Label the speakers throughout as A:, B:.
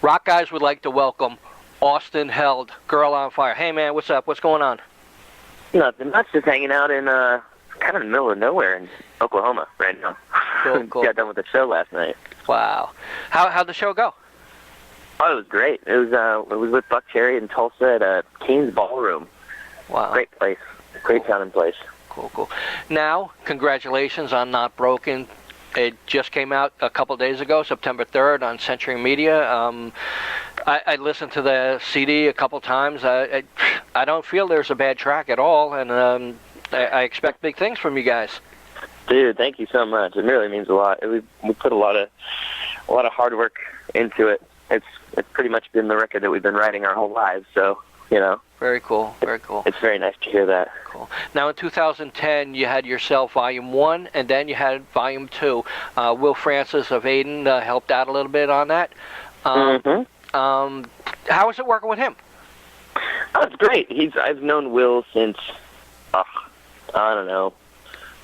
A: Rock Guys would like to welcome Austin Held, Girl on Fire. Hey, man, what's up? What's going on?
B: Nothing much, just hanging out in kind of in the middle of nowhere in Oklahoma right now.
A: Cool.
B: Got done with the show last night.
A: Wow. How'd the show go?
B: Oh, it was great. It was with Buck Cherry in Tulsa at Kane's Ballroom.
A: Wow.
B: Great place. Great sounding place.
A: Cool. Now, congratulations on Not Broken. It just came out a couple days ago, September 3rd, on Century Media. I listened to the CD a couple times. I don't feel there's a bad track at all, and I expect big things from you guys.
B: Dude, thank you so much. It really means a lot. We put a lot of hard work into it. It's pretty much been the record that we've been writing our whole lives, so, you know.
A: Very cool.
B: It's very nice to hear that.
A: Cool. Now, in 2010, you had yourself Volume 1, and then you had Volume 2. Will Francis of Aiden helped out a little bit on that. How is it working with him?
B: Oh, it's great. I've known Will since, I don't know,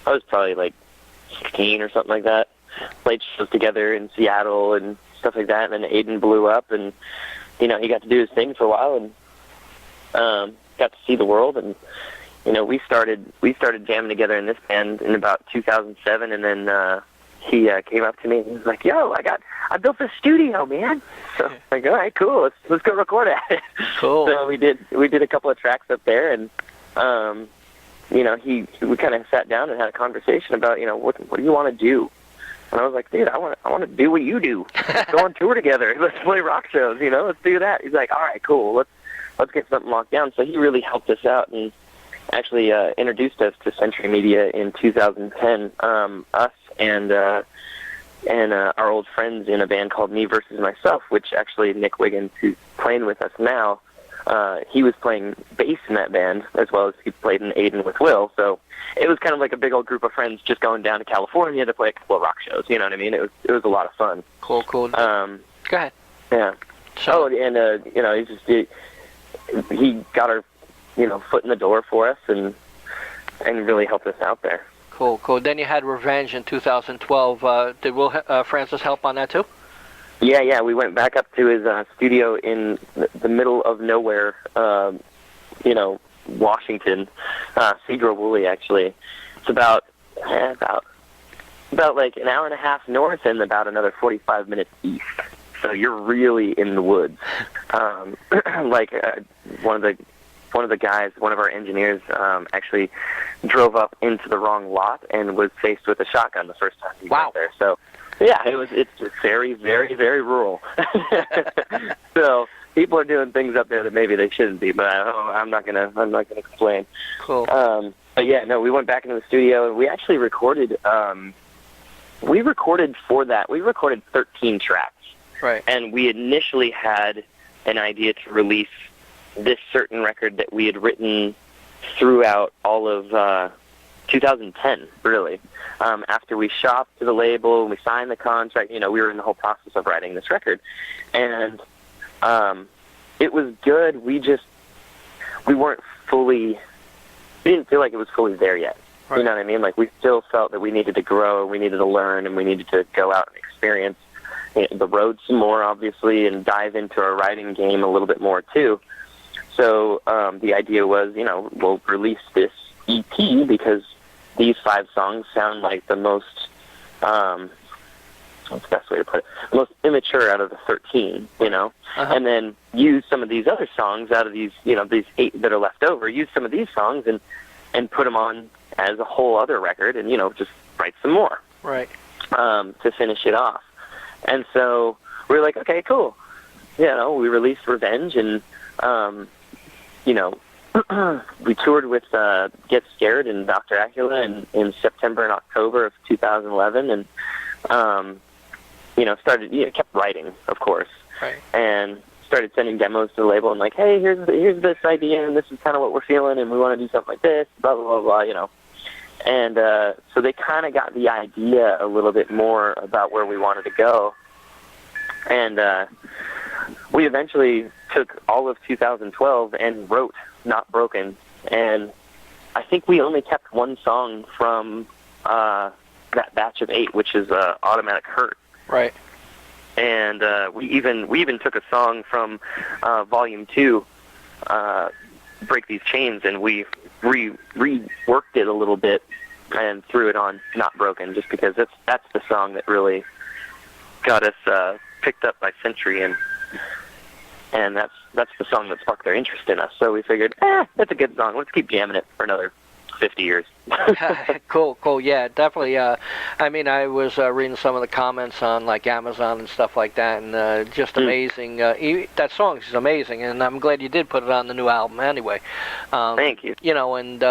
B: I was probably like 16 or something like that. Played shows together in Seattle and stuff like that, and then Aiden blew up, and, you know, he got to do his thing for a while, and got to see the world, and, you know, we started jamming together in this band in about 2007, and then he came up to me and he was like, "Yo, I built this studio, man." So I'm like, all right, cool, let's go record at it.
A: Cool.
B: So we did a couple of tracks up there, and you know, we kind of sat down and had a conversation about, you know, what do you want to do? And I was like, dude, I want to do what you do. Let's go on tour together. Let's play rock shows, you know, let's do that. He's like, all right, cool, let's get something locked down. So he really helped us out and actually introduced us to Century Media in 2010. Us and our old friends in a band called Me Versus Myself, which actually Nick Wiggins, who's playing with us now, he was playing bass in that band, as well as he played in Aiden with Will. So it was kind of like a big old group of friends just going down to California to play a couple of rock shows. You know what I mean? It was a lot of fun.
A: Cool. Go ahead.
B: Yeah.
A: So,
B: and you know, he got our, you know, foot in the door for us and really helped us out there.
A: Cool. Then you had Revenge in 2012. Did Will Francis help on that too?
B: Yeah. We went back up to his studio in the middle of nowhere, you know, Washington, Cedar Woolley, actually. It's about like an hour and a half north and about another 45 minutes east. So you're really in the woods. Like one of the guys, one of our engineers, actually drove up into the wrong lot and was faced with a shotgun the first time he went there. So yeah, it's very, very, very rural. So people are doing things up there that maybe they shouldn't be, but I'm not gonna complain.
A: Cool.
B: But yeah, no, we went back into the studio and we actually recorded. We recorded 13 tracks.
A: Right.
B: And we initially had an idea to release this certain record that we had written throughout all of 2010, really. After we shopped to the label and we signed the contract, you know, we were in the whole process of writing this record. And it was good. We didn't feel like it was fully there yet. Right. You know what I mean? Like, we still felt that we needed to grow, we needed to learn, and we needed to go out and experience the road some more, obviously, and dive into our writing game a little bit more, too. So the idea was, you know, we'll release this EP because these 5 songs sound like the most, what's the best way to put it, the most immature out of the 13, you know, and then use some of these other songs out of these, you know, these 8 that are left over, use some of these songs and put them on as a whole other record and, you know, just write some more.
A: Right.
B: To finish it off. And so we were like, okay, cool. You know, we released Revenge, and, you know, we toured with Get Scared and Dr. Acula in September and October of 2011, and, you know, kept writing, of course. Right. And started sending demos to the label and like, hey, here's this idea, and this is kind of what we're feeling, and we want to do something like this, blah, blah, blah, blah, you know. And so they kind of got the idea a little bit more about where we wanted to go. And we eventually took all of 2012 and wrote Not Broken. And I think we only kept one song from that batch of 8, which is Automatic Hurt.
A: Right.
B: and we even took a song from Volume 2, Break These Chains, and we reworked it a little bit and threw it on Not Broken, just because that's the song that really got us picked up by Century, and that's the song that sparked their interest in us. So we figured, that's a good song. Let's keep jamming it for another 50 years.
A: Cool. Yeah, definitely. I mean, I was reading some of the comments on like Amazon and stuff like that, and just amazing. That song is amazing, and I'm glad you did put it on the new album anyway.
B: Thank you.
A: You know, and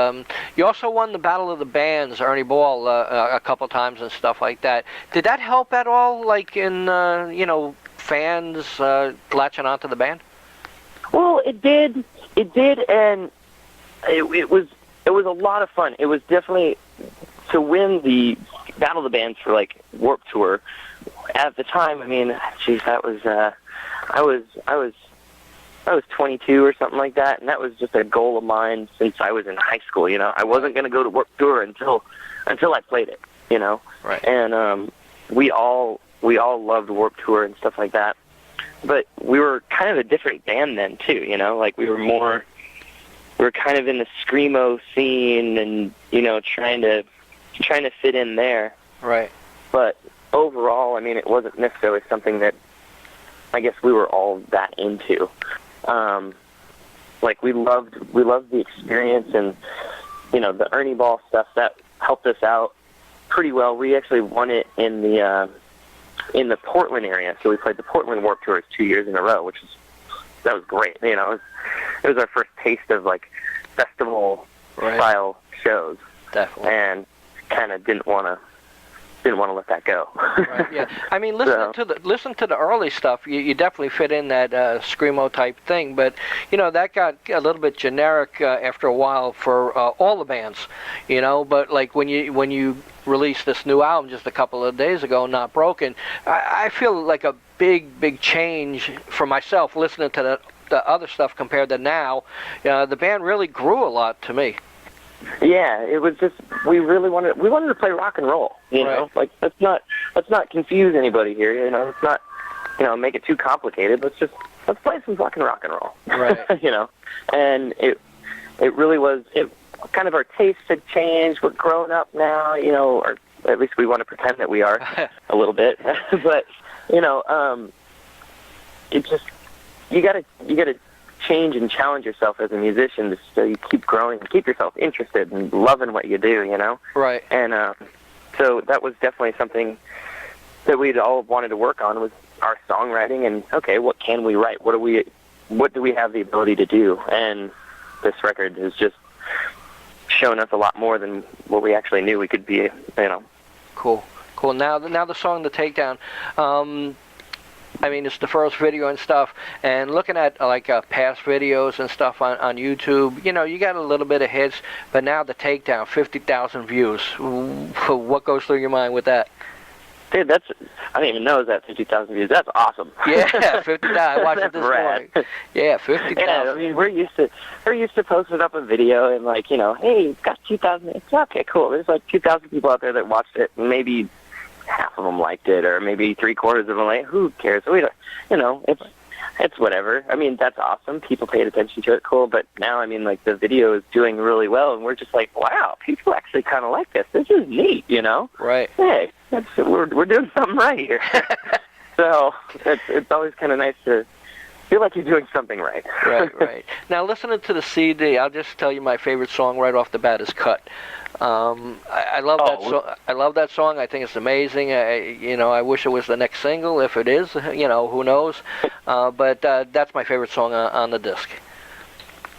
A: you also won the Battle of the Bands, Ernie Ball, a couple times and stuff like that. Did that help at all, like in, fans latching onto the band?
B: Well, it did, and it was a lot of fun. It was definitely, to win the Battle of the Bands for like Warped Tour at the time. I mean, geez, that was I was 22 or something like that, and that was just a goal of mine since I was in high school. I wasn't going to go to Warped Tour until I played it.
A: Right.
B: And we all loved Warped Tour and stuff like that. But we were kind of a different band then too. Like we were kind of in the screamo scene, and trying to fit in there.
A: Right.
B: But overall, I mean, it wasn't necessarily something that I guess we were all that into. Like we loved the experience, and the Ernie Ball stuff that helped us out pretty well. We actually won it in the Portland area, so we played the Portland Warped Tours 2 years in a row, that was great. It was our first taste of like festival style shows.
A: Definitely.
B: And kind of didn't want to let that go.
A: Right, yeah. I mean, listen to the early stuff. You definitely fit in that screamo type thing, but that got a little bit generic after a while for all the bands. But like when you released this new album just a couple of days ago, Not Broken, I feel like a big change for myself listening to the other stuff compared to now. The band really grew a lot to me.
B: Yeah, it was just we wanted to play rock and roll. Like let's not confuse anybody here. Let's not make it too complicated. Let's play some fucking rock and roll.
A: Right.
B: And it really was. Kind of our tastes had changed. We're grown up now, or at least we want to pretend that we are a little bit. But it just you gotta change and challenge yourself as a musician so you keep growing and keep yourself interested and loving what you do.
A: Right.
B: And so that was definitely something that we'd all wanted to work on, was our songwriting. And okay, what can we write? What do we have the ability to do? And this record has just shown us a lot more than what we actually knew we could be.
A: Cool. Now the song "The Takedown." I mean, it's the first video and stuff, and looking at like past videos and stuff on YouTube, you got a little bit of hits, but now The Takedown, 50,000 views. What goes through your mind with that?
B: Dude, I didn't even know it was at 50,000 views. That's awesome.
A: Yeah, 50,000. I watched it this morning. Yeah, 50,000.
B: Yeah, I mean, we're used to posting up a video and like, hey, it's got 2,000. It's okay, cool. There's like 2,000 people out there that watched it, and maybe half of them liked it, or maybe 3/4 of them like, who cares? We don't, it's whatever. I mean, that's awesome. People paid attention to it, cool. But now, I mean, like the video is doing really well, and we're just like, wow, people actually kind of like this. This is neat,
A: Right.
B: Hey, we're doing something right here. So it's always kind of nice to feel like you're doing something right.
A: Right. Now, listening to the CD, I'll just tell you my favorite song right off the bat is "Cut." I love that song. I love that song. I think it's amazing. I wish it was the next single. If it is, who knows? But that's my favorite song on the disc.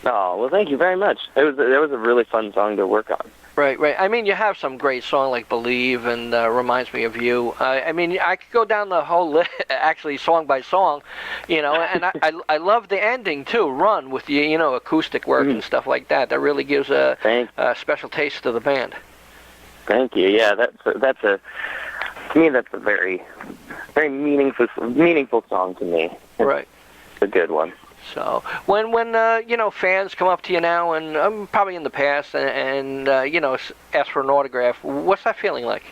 B: Oh, well, thank you very much. That was a really fun song to work on.
A: Right. I mean, you have some great songs like "Believe" and "Reminds Me of You." I mean, I could go down the whole list, actually, song by song, and I love the ending too, "Run," with the acoustic work and stuff like that. That really gives a special taste to the band.
B: Thank you. Yeah, to me that's a very, very meaningful song to me.
A: Right.
B: It's a good one.
A: So when fans come up to you now, and probably in the past, and ask for an autograph, what's that feeling like?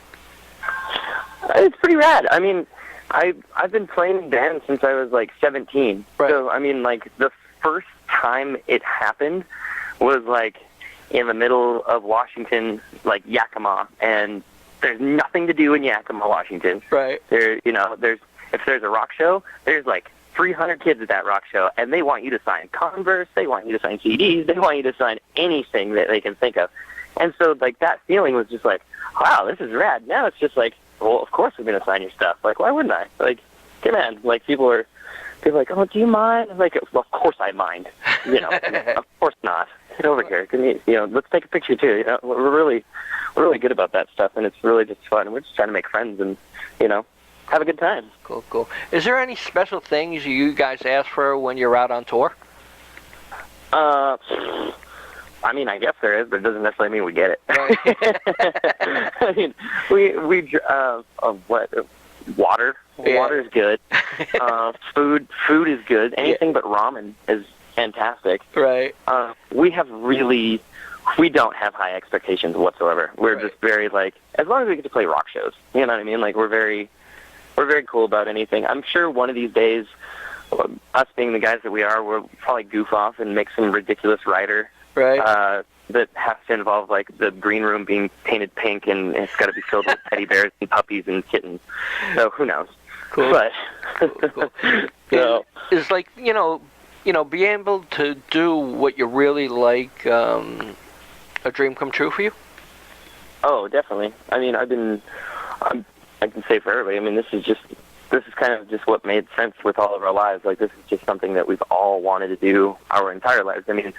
B: It's pretty rad. I mean, I've been playing in bands since I was like 17.
A: Right.
B: So I mean, like the first time it happened was like in the middle of Washington, like Yakima, and there's nothing to do in Yakima, Washington.
A: Right.
B: If there's a rock show, there's like 300 kids at that rock show, and they want you to sign Converse, they want you to sign CDs, they want you to sign anything that they can think of. And so, like, that feeling was just like, wow, this is rad. Now it's just like, well, of course I'm going to sign your stuff. Like, why wouldn't I? Like, come on. Like, people are like, oh, do you mind? I'm like, well, of course I mind. Of course not. Get over here. Let's take a picture, too. We're really good about that stuff, and it's really just fun. We're just trying to make friends and, have a good time.
A: Cool. Is there any special things you guys ask for when you're out on tour?
B: I mean, I guess there is, but it doesn't necessarily mean we get it.
A: Right.
B: I mean, water.
A: Yeah.
B: Water is good. Food is good. Anything but ramen is fantastic.
A: Right.
B: We don't have high expectations whatsoever. We're
A: Right.
B: just very like, as long as we get to play rock shows, you know what I mean? Like we're very cool about anything. I'm sure one of these days, us being the guys that we are, we'll probably goof off and make some ridiculous rider.
A: Right.
B: That has to involve like the green room being painted pink and it's got to be filled with teddy bears and puppies and kittens. So who knows?
A: Cool.
B: But
A: Cool.
B: so
A: It's like being able to do what you really like, a dream come true for you.
B: oh, definitely. I mean, I can say for everybody. I mean, this is kind of just what made sense with all of our lives. Like this is just something that we've all wanted to do our entire lives. I mean,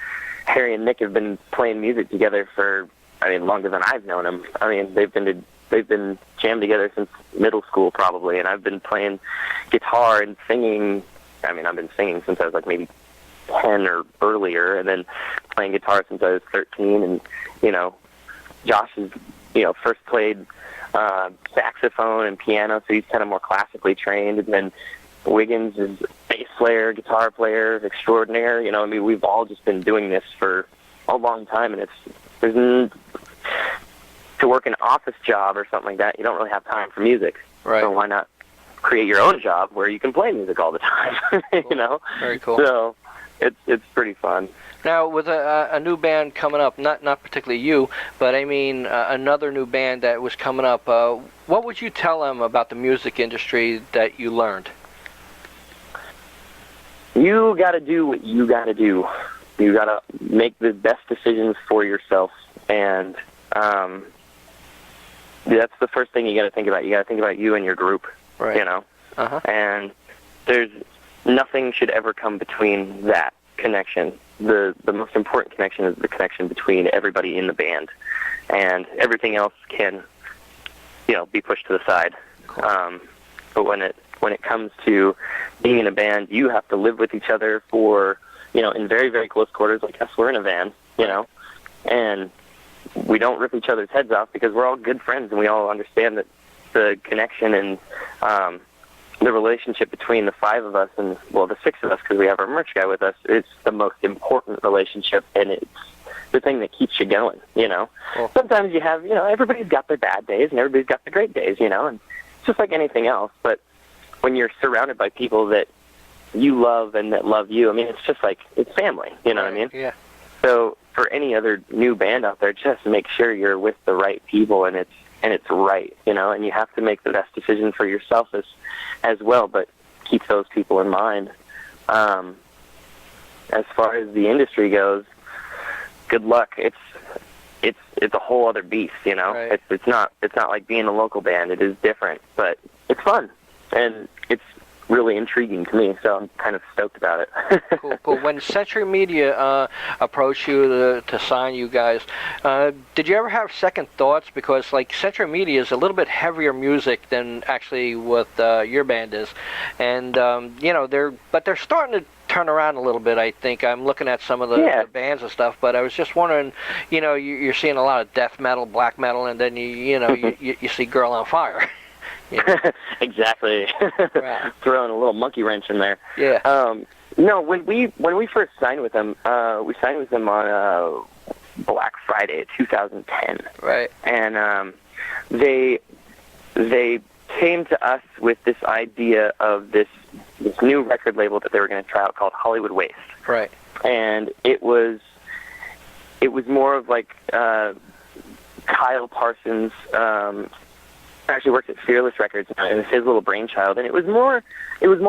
B: Harry and Nick have been playing music together for, longer than I've known them. I mean, they've been jammed together since middle school probably, and I've been playing guitar and singing. I mean, I've been singing since I was like maybe 10 or earlier, and then playing guitar since I was 13. And Josh has first played saxophone and piano, so he's kind of more classically trained. And then Wiggins is bass player, guitar player extraordinaire. We've all just been doing this for a long time, and to work an office job or something like that, you don't really have time for music.
A: Right.
B: So why not create your own job where you can play music all the time?
A: Very cool.
B: So it's pretty fun.
A: Now, with a new band coming up, not particularly you, but another new band that was coming up, what would you tell them about the music industry that you learned?
B: You got to do what you got to do. You got to make the best decisions for yourself, and that's the first thing you got to think about. You got to think about you and your group.
A: Right.
B: Uh-huh. And there's nothing should ever come between that connection. The most important connection is the connection between everybody in the band, and everything else can, be pushed to the side.
A: Cool.
B: But when it comes to being in a band, you have to live with each other for, in very, very close quarters. Like us, we're in a van, and we don't rip each other's heads off because we're all good friends and we all understand that the connection and the relationship between the five of us and, the six of us, because we have our merch guy with us, it's the most important relationship, and it's the thing that keeps you going,
A: Cool.
B: Sometimes you have, everybody's got their bad days and everybody's got their great days, and it's just like anything else. But when you're surrounded by people that you love and that love you, it's just like, it's family, you know what I mean?
A: Yeah.
B: So for any other new band out there, just make sure you're with the right people and it's right, and you have to make the best decision for yourself as well, but keep those people in mind. As far as the industry goes, good luck. It's a whole other beast,
A: Right.
B: It's not like being a local band. It is different, but it's fun and it's really intriguing to me, so I'm kind of stoked about it.
A: Cool. When Century Media approached you to sign you guys, did you ever have second thoughts? Because Century Media is a little bit heavier music than actually what your band is, and they're starting to turn around a little bit. I think I'm looking at some of the bands and stuff, but I was just wondering, you're seeing a lot of death metal, black metal, and then you see Girl on Fire.
B: Exactly.
A: Right.
B: Throwing a little monkey wrench in there.
A: Yeah.
B: No, when we first signed with them, we signed with them on Black Friday 2010.
A: Right.
B: And they came to us with this idea of this new record label that they were going to try out called Hollywood Waste.
A: Right.
B: And it was more of like Kyle Parsons actually works at Fearless Records now. It was his little brainchild, and it was more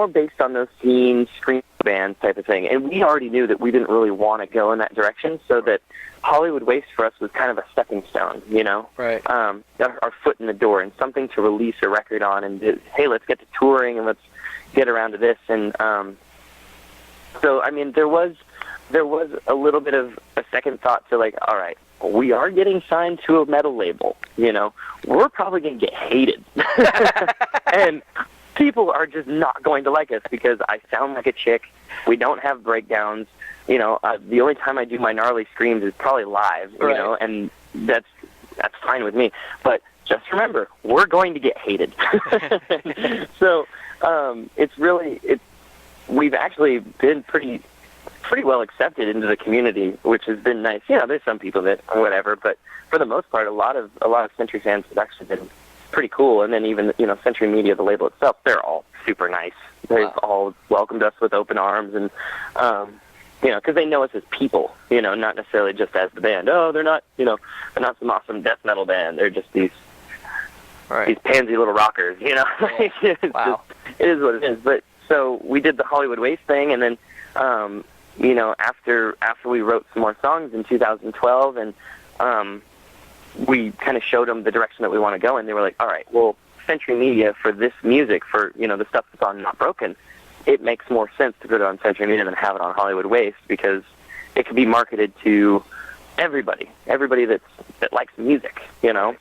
B: based on those teen scream bands type of thing. And we already knew that we didn't really want to go in that direction, so that Hollywood Waste for us was kind of a stepping stone, you know?
A: Right.
B: Our foot in the door and something to release a record on, and hey, let's get to touring and let's get around to this. And so, I mean, there was a little bit of a second thought to like, all right, we are getting signed to a metal label, you know, we're probably going to get hated. And people are just not going to like us because I sound like a chick. We don't have breakdowns. You know, the only time I do my gnarly screams is probably live, you know, and that's fine with me. But just remember, we're going to get hated. So we've actually been pretty well accepted into the community, which has been nice. You know, there's some people that whatever, but for the most part, a lot of Century fans have actually been pretty cool. And then even, you know, Century Media, the label itself, they're all super nice. They've all welcomed us with open arms, and you know, because they know us as people, you know, not necessarily just as the band. Oh, they're not, you know, they're not some awesome death metal band. They're just these pansy little rockers, you know. It is what it is. But so we did the Hollywood Waste thing, and then you know, after we wrote some more songs in 2012, and we kind of showed them the direction that we want to go, and they were like, all right, well, Century Media for this music, for, you know, the stuff that's on Not Broken, it makes more sense to put it on Century Media than have it on Hollywood Waste, because it could be marketed to everybody that likes music, you know.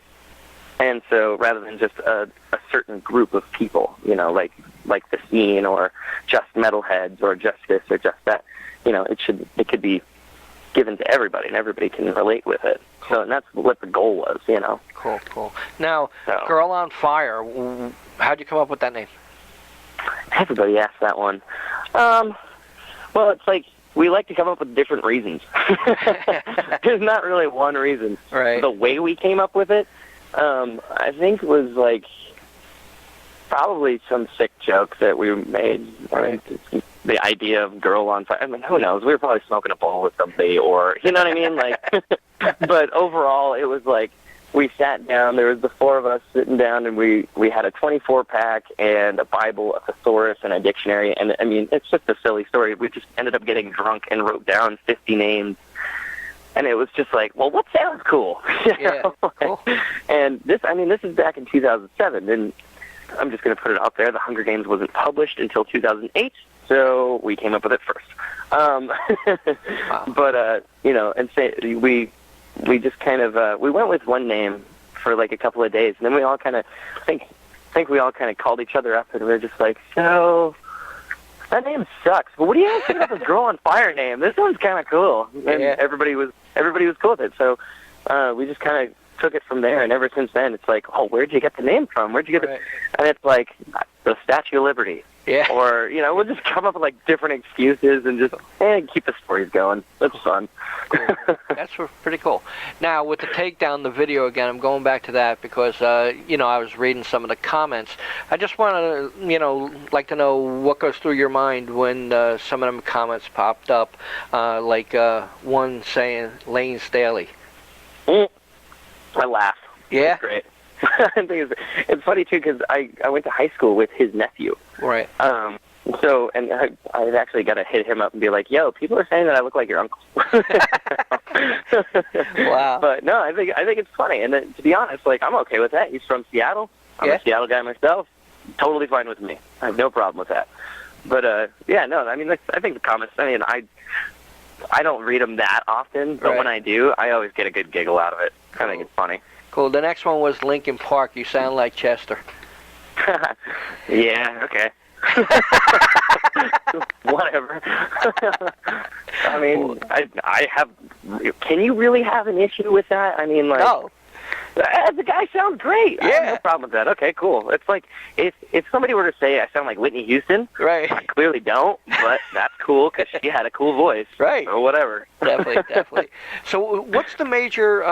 B: And so rather than just a certain group of people, you know, like the scene, or just metalheads, or just this or just that, you know, it could be given to everybody, and everybody can relate with it.
A: Cool.
B: So, and that's what the goal was, you know.
A: Cool. Now, Girl on Fire, how'd you come up with that name?
B: Everybody asks that one. Well, it's like we like to come up with different reasons. There's not really one reason.
A: Right.
B: The way we came up with it, I think was like probably some sick joke that we made.
A: Right.
B: The idea of Girl on Fire. I mean, who knows? We were probably smoking a bowl with somebody, or, you know what I mean? Like, but overall, it was like we sat down. There was the four of us sitting down, and we had a 24-pack and a Bible, a thesaurus, and a dictionary. And I mean, it's just a silly story. We just ended up getting drunk and wrote down 50 names. And it was just like, well, what sounds cool?
A: Yeah, cool.
B: And this is back in 2007, and I'm just going to put it out there. The Hunger Games wasn't published until 2008, so we came up with it first.
A: Wow.
B: But you know, and we just kind of we went with one name for like a couple of days, and then we all kind of think we all kind of called each other up, and we were just like, so that name sucks, but what do you guys think about this Girl on Fire name? This one's kind of cool. And everybody was cool with it. So we just kind of took it from there, and ever since then, it's like, oh, where'd you get the name from? Where'd you get it? And it's like the Statue of Liberty.
A: Yeah.
B: Or, you know, we'll just come up with like different excuses and just keep the stories going. That's fun.
A: Cool. That's pretty cool. Now, with the Takedown, the video again, I'm going back to that because, you know, I was reading some of the comments. I just want to, you know, like to know what goes through your mind when some of them comments popped up, like one saying Lane Staley.
B: I laugh.
A: Yeah?
B: It's great. I think it's funny, too, because I went to high school with his nephew.
A: Right.
B: So, and I've actually got to hit him up and be like, yo, people are saying that I look like your uncle.
A: Wow.
B: But, no, I think it's funny. And to be honest, like, I'm okay with that. He's from Seattle. I'm a Seattle guy myself. Totally fine with me. I have no problem with that. But, yeah, no, I mean, I think the comments, I mean, I don't read them that often, but when I do, I always get a good giggle out of it. I think it's funny.
A: Cool. The next one was Linkin Park. You sound like Chester.
B: Yeah, okay. Whatever. I mean, I have... Can you really have an issue with that? I mean, like... No. The guy sounds great.
A: Yeah.
B: I have no problem with that. Okay, cool. It's like, if somebody were to say I sound like Whitney Houston,
A: right.
B: I clearly don't, but that's cool because she had a cool voice.
A: Right.
B: Or whatever.
A: Definitely. So what's the major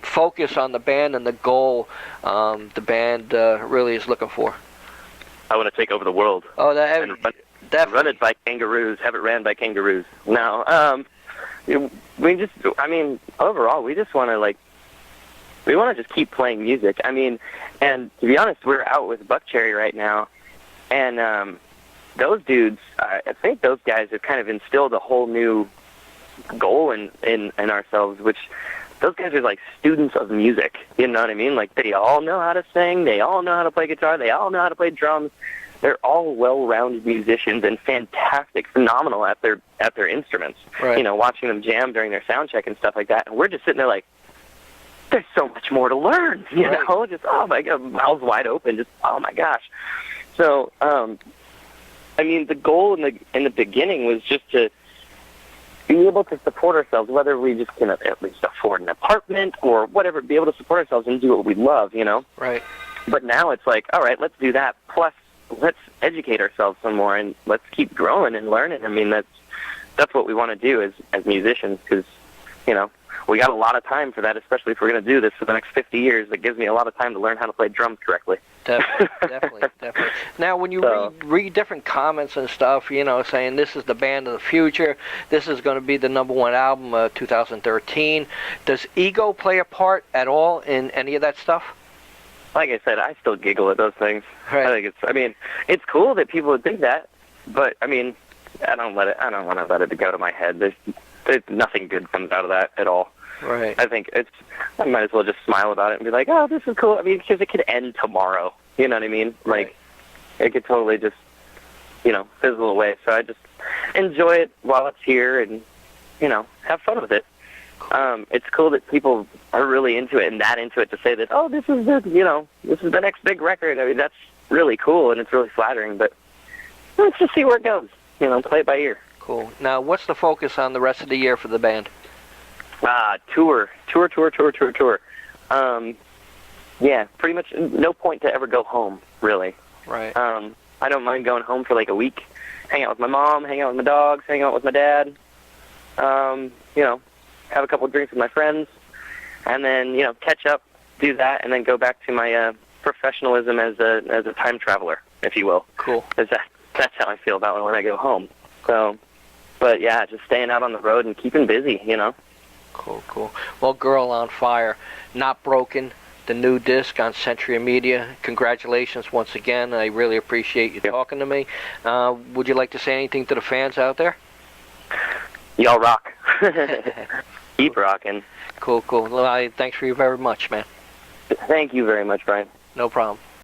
A: focus on the band and the goal the band really is looking for?
B: I want to take over the world.
A: Oh,
B: and
A: definitely.
B: Run it by kangaroos. Have it ran by kangaroos. No, we just. I mean, overall, we just want to we want to just keep playing music. I mean, and to be honest, we're out with Buckcherry right now, and those dudes. I think those guys have kind of instilled a whole new goal in ourselves, which. Those guys are like students of music, you know what I mean? Like, they all know how to sing, they all know how to play guitar, they all know how to play drums. They're all well-rounded musicians and fantastic, phenomenal at their instruments.
A: Right.
B: You know, watching them jam during their sound check and stuff like that. And we're just sitting there like, there's so much more to learn, you know? Just, oh my God, mouths wide open, just, oh my gosh. So, I mean, the goal in the beginning was just to be able to support ourselves, whether we just can at least afford an apartment or whatever, be able to support ourselves and do what we love, you know?
A: Right.
B: But now it's like, all right, let's do that. Plus, let's educate ourselves some more and let's keep growing and learning. I mean, that's what we want to do as musicians because, you know, we got a lot of time for that, especially if we're going to do this for the next 50 years. It gives me a lot of time to learn how to play drums correctly.
A: Definitely. Now, when you read different comments and stuff, you know, saying this is the band of the future, this is going to be the #1 album of 2013, does ego play a part at all in any of that stuff?
B: Like I said, I still giggle at those things.
A: Right.
B: I mean, it's cool that people would think that, but I mean, I don't want to let it go to my head. There's nothing good comes out of that at all.
A: Right.
B: I think I might as well just smile about it and be like, oh, this is cool. I mean, because it could end tomorrow. You know what I mean?
A: Right.
B: Like, it could totally just, you know, fizzle away. So I just enjoy it while it's here and, you know, have fun with it. It's cool that people are really into it and that into it to say that, oh, this is the next big record. I mean, that's really cool and it's really flattering. But let's just see where it goes. You know, play it by ear.
A: Cool. Now, what's the focus on the rest of the year for the band?
B: Tour. Yeah, pretty much no point to ever go home, really.
A: Right.
B: I don't mind going home for like a week, hang out with my mom, hang out with my dogs, hang out with my dad, you know, have a couple of drinks with my friends, and then, you know, catch up, do that, and then go back to my professionalism as a time traveler, if you will.
A: Cool.
B: That's how I feel about it when I go home. So, but yeah, just staying out on the road and keeping busy, you know.
A: Cool. Well, Girl on Fire, Not Broken, the new disc on Century Media. Congratulations once again. I really appreciate you talking to me. Would you like to say anything to the fans out there?
B: Y'all rock. Keep rocking.
A: Cool. Well, thanks for you very much, man.
B: Thank you very much, Brian.
A: No problem.